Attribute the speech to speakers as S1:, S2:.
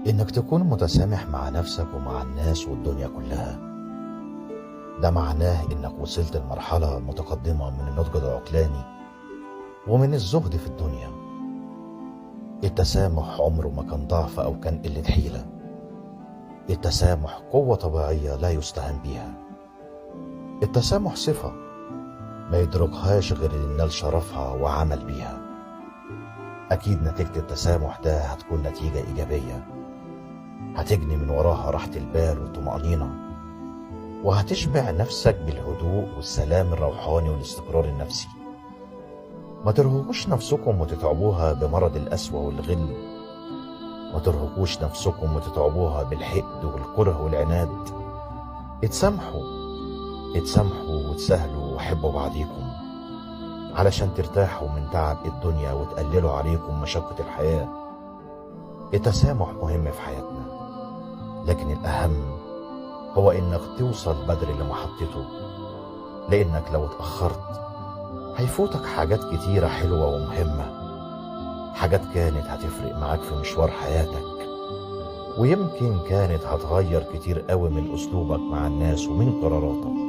S1: إنك تكون متسامح مع نفسك ومع الناس والدنيا كلها، ده معناه إنك وصلت لمرحلة متقدمة من النضج العقلاني ومن الزهد في الدنيا. التسامح عمره ما كان ضعف أو كان قلة حيلة. التسامح قوة طبيعية لا يستهان بيها. التسامح صفة ما يدركهاش غير اللي نال شرفها وعمل بيها. أكيد نتيجة التسامح ده هتكون نتيجة إيجابية، هتجني من وراها راحة البال والطمأنينة، وهتشبع نفسك بالهدوء والسلام الروحاني والاستقرار النفسي. ما ترهقوش نفسكم وتتعبوها بمرض القسوة والغل. ما ترهقوش نفسكم وتتعبوها بالحقد والكره والعناد. اتسامحوا اتسامحوا وتسهلوا وحبوا بعضيكم علشان ترتاحوا من تعب الدنيا وتقللوا عليكم مشقة الحياة. التسامح مهم في حياتنا، لكن الأهم هو إنك توصل بدري لمحطته، لإنك لو اتأخرت هيفوتك حاجات كتيرة حلوة ومهمة، حاجات كانت هتفرق معاك في مشوار حياتك، ويمكن كانت هتغير كتير قوي من أسلوبك مع الناس ومن قراراتك.